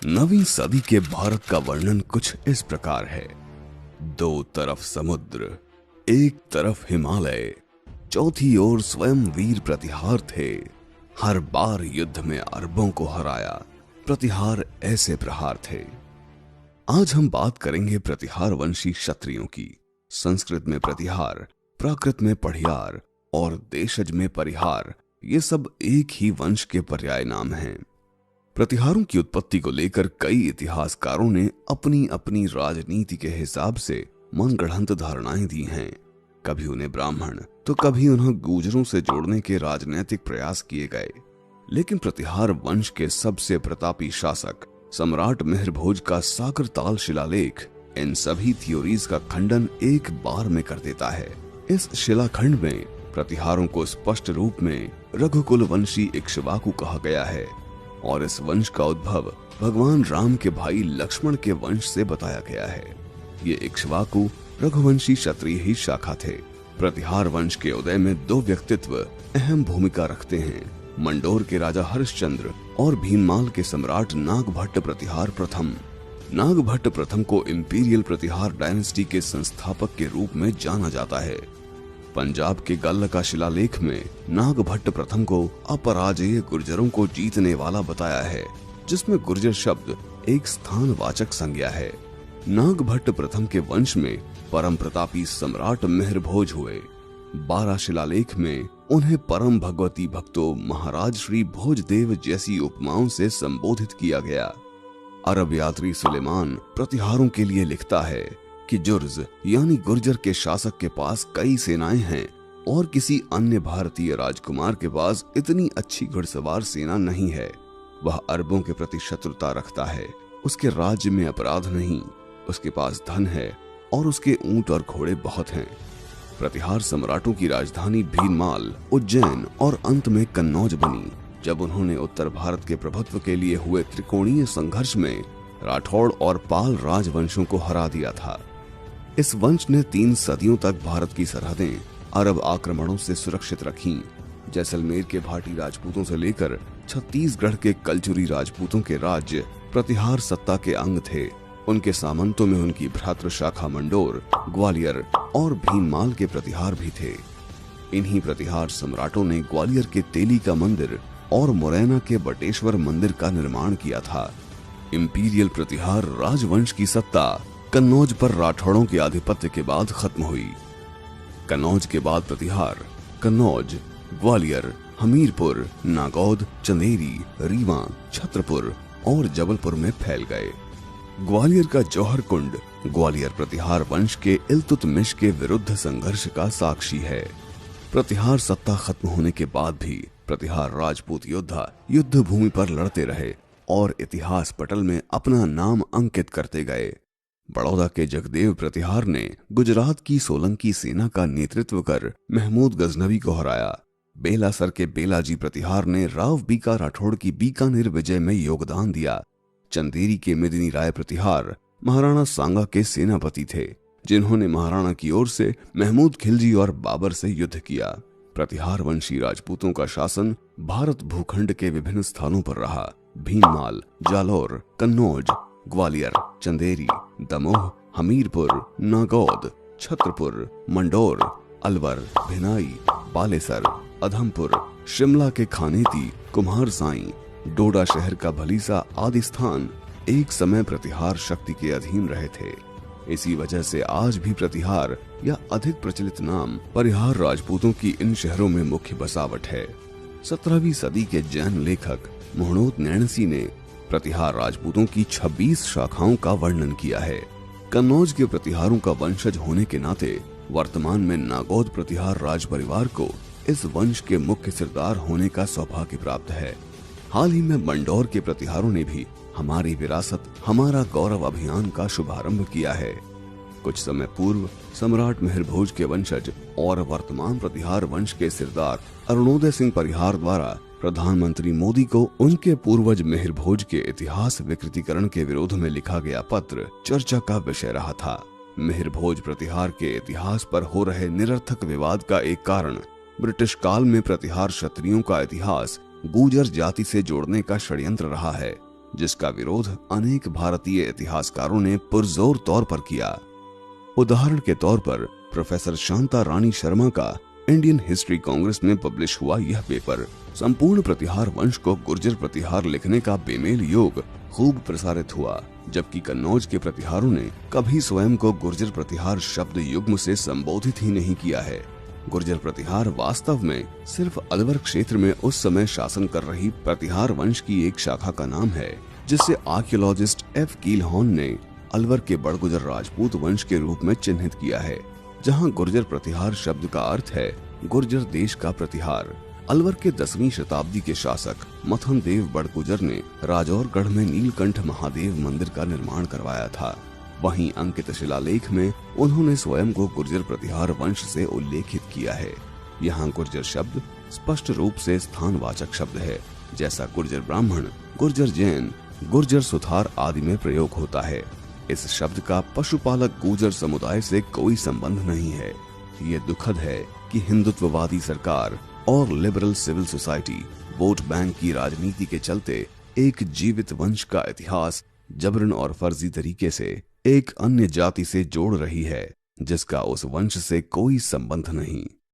नवीं सदी के भारत का वर्णन कुछ इस प्रकार है। दो तरफ समुद्र, एक तरफ हिमालय, चौथी ओर स्वयं वीर प्रतिहार थे। हर बार युद्ध में अरबों को हराया, प्रतिहार ऐसे प्रहार थे। आज हम बात करेंगे प्रतिहार वंशी क्षत्रियों की। संस्कृत में प्रतिहार, प्राकृत में पढ़ियार और देशज में परिहार, ये सब एक ही वंश के पर्याय नाम हैं। प्रतिहारों की उत्पत्ति को लेकर कई इतिहासकारों ने अपनी अपनी राजनीति के हिसाब से मनगढ़ंत धारणाएं दी हैं। कभी उन्हें ब्राह्मण तो कभी उन्हें गूजरों से जोड़ने के राजनीतिक प्रयास किए गए, लेकिन प्रतिहार वंश के सबसे प्रतापी शासक सम्राट मिहिर भोज का सागर ताल शिलालेख इन सभी थ्योरीज का खंडन एक बार में कर देता है। इस शिलाखंड में प्रतिहारों को स्पष्ट रूप में रघुकुल वंशी इक्ष्वाकु कहा गया है और इस वंश का उद्भव भगवान राम के भाई लक्ष्मण के वंश से बताया गया है। ये इक्ष्वाकु रघुवंशी क्षत्रिय ही शाखा थे। प्रतिहार वंश के उदय में दो व्यक्तित्व अहम भूमिका रखते हैं, मंडोर के राजा हरिश्चंद्र और भीनमाल के सम्राट नागभट्ट प्रतिहार प्रथम। नागभट्ट प्रथम को इंपीरियल प्रतिहार डायनेस्टी के संस्थापक के रूप में जाना जाता है। पंजाब के गल्ल का शिलालेख में नागभट्ट प्रथम को अपराजेय गुर्जरों को जीतने वाला बताया है, जिसमें गुर्जर शब्द एक स्थानवाचक संज्ञा है। नागभट्ट प्रथम के वंश में परम प्रतापी सम्राट मिहिर भोज हुए। 12 शिलालेख में उन्हें परम भगवती भक्तों महाराज श्री भोजदेव जैसी उपमाओं से संबोधित किया गया। अरब यात्री सुलेमान प्रतिहारों के लिए लिखता है कि जुर्ज यानी गुर्जर के शासक के पास कई सेनाएं हैं और किसी अन्य भारतीय राजकुमार के पास इतनी अच्छी घुड़सवार सेना नहीं है। वह अरबों के प्रति शत्रुता रखता है। उसके राज्य में अपराध नहीं, उसके पास धन है और उसके ऊंट और घोड़े बहुत हैं। प्रतिहार सम्राटों की राजधानी भीनमाल, उज्जैन और अंत में कन्नौज बनी जब उन्होंने उत्तर भारत के प्रभुत्व के लिए हुए त्रिकोणीय संघर्ष में राठौड़ और पाल राजवंशों को हरा दिया था। इस वंश ने 3 सदियों तक भारत की सरहदें अरब आक्रमणों से सुरक्षित रखीं। जैसलमेर के भाटी राजपूतों से लेकर छत्तीसगढ़ के कलचुरी राजपूतों के राज्य प्रतिहार सत्ता के अंग थे। उनके सामंतों में उनकी भ्रातृ शाखा मंडोर, ग्वालियर और भीनमाल के प्रतिहार भी थे। इन्हीं प्रतिहार सम्राटों ने ग्वालियर के तेली का मंदिर और मुरैना के बटेश्वर मंदिर का निर्माण किया था। इंपीरियल प्रतिहार राजवंश की सत्ता कन्नौज पर राठौड़ों के आधिपत्य के बाद खत्म हुई। कन्नौज के बाद प्रतिहार कन्नौज, ग्वालियर, हमीरपुर, नागौद, चंदेरी, रीवा, छत्रपुर और जबलपुर में फैल गए। ग्वालियर का जौहर कुंड ग्वालियर प्रतिहार वंश के इल्तुतमिश के विरुद्ध संघर्ष का साक्षी है। प्रतिहार सत्ता खत्म होने के बाद भी प्रतिहार राजपूत योद्धा युद्ध भूमि पर लड़ते रहे और इतिहास पटल में अपना नाम अंकित करते गए। बड़ौदा के जगदेव प्रतिहार ने गुजरात की सोलंकी सेना का नेतृत्व कर महमूद गजनवी को हराया। बेलासर के बेलाजी प्रतिहार ने राव बीका राठौड़ की बीकानेर विजय में योगदान दिया। चंदेरी के मेदिनी राय प्रतिहार महाराणा सांगा के सेनापति थे, जिन्होंने महाराणा की ओर से महमूद खिलजी और बाबर से युद्ध किया। प्रतिहार वंशी राजपूतों का शासन भारत भूखंड के विभिन्न स्थानों पर रहा। भीनमाल, जालौर, कन्नौज, ग्वालियर, चंदेरी, दमोह, हमीरपुर, नागौद, छत्रपुर, मंडोर, अलवर, भिनाई, बालेसर, अधमपुर, शिमला के खानेती, कुम्हार साई, डोडा शहर का भलीसा आदि स्थान एक समय प्रतिहार शक्ति के अधीन रहे थे। इसी वजह से आज भी प्रतिहार या अधिक प्रचलित नाम परिहार राजपूतों की इन शहरों में मुख्य बसावट है। 17वीं सदी के जैन लेखक मोहनोद नैणसी ने प्रतिहार राजपूतों की 26 शाखाओं का वर्णन किया है। कन्नौज के प्रतिहारों का वंशज होने के नाते वर्तमान में नागौद प्रतिहार राज परिवार को इस वंश के मुख्य सिरदार होने का सौभाग्य प्राप्त है। हाल ही में मंडौर के प्रतिहारों ने भी हमारी विरासत हमारा गौरव अभियान का शुभारंभ किया है। कुछ समय पूर्व सम्राट मिहिर भोज के वंशज और वर्तमान प्रतिहार वंश के सिरदार अरुणोदय सिंह परिहार द्वारा प्रधानमंत्री मोदी को उनके पूर्वज मिहिर भोज के इतिहास विकृतीकरण के विरोध में लिखा गया पत्र चर्चा का विषय रहा था। मिहिर भोज प्रतिहार के इतिहास पर हो रहे निरर्थक विवाद का एक कारण ब्रिटिश काल में प्रतिहार क्षत्रियों का इतिहास गूजर जाति से जोड़ने का षड्यंत्र रहा है। जिसका विरोध अनेक भारतीय इतिहासकारों ने पुरजोर तौर पर किया। उदाहरण के तौर पर प्रोफेसर शांता रानी शर्मा का इंडियन हिस्ट्री कांग्रेस में पब्लिश हुआ यह पेपर संपूर्ण प्रतिहार वंश को गुर्जर प्रतिहार लिखने का बेमेल योग खूब प्रसारित हुआ, जबकि कन्नौज के प्रतिहारों ने कभी स्वयं को गुर्जर प्रतिहार शब्द युग्म से संबोधित ही नहीं किया है। गुर्जर प्रतिहार वास्तव में सिर्फ अलवर क्षेत्र में उस समय शासन कर रही प्रतिहार वंश की एक शाखा का नाम है, जिसे आर्कियोलॉजिस्ट एफ कीलहॉर्न ने अलवर के बड़गुजर राजपूत वंश के रूप में चिन्हित किया है, जहां गुर्जर प्रतिहार शब्द का अर्थ है गुर्जर देश का प्रतिहार। अलवर के 10वीं शताब्दी के शासक मथन देव बड़गुजर ने राजौरगढ़ में नीलकंठ महादेव मंदिर का निर्माण करवाया था। वहीं अंकित शिलालेख में उन्होंने स्वयं को गुर्जर प्रतिहार वंश से उल्लेखित किया है। यहाँ गुर्जर शब्द स्पष्ट रूप से स्थानवाचक शब्द है, जैसा गुर्जर ब्राह्मण, गुर्जर जैन, गुर्जर सुथार आदि में प्रयोग होता है। इस शब्द का पशुपालक गुर्जर समुदाय से कोई संबंध नहीं है। ये दुखद है कि हिंदुत्ववादी सरकार और liberal civil society vote bank की राजनीति के चलते एक जीवित वंश का इतिहास जबरन और फर्जी तरीके से एक अन्य जाति से जोड़ रही है, जिसका उस वंश से कोई संबंध नहीं।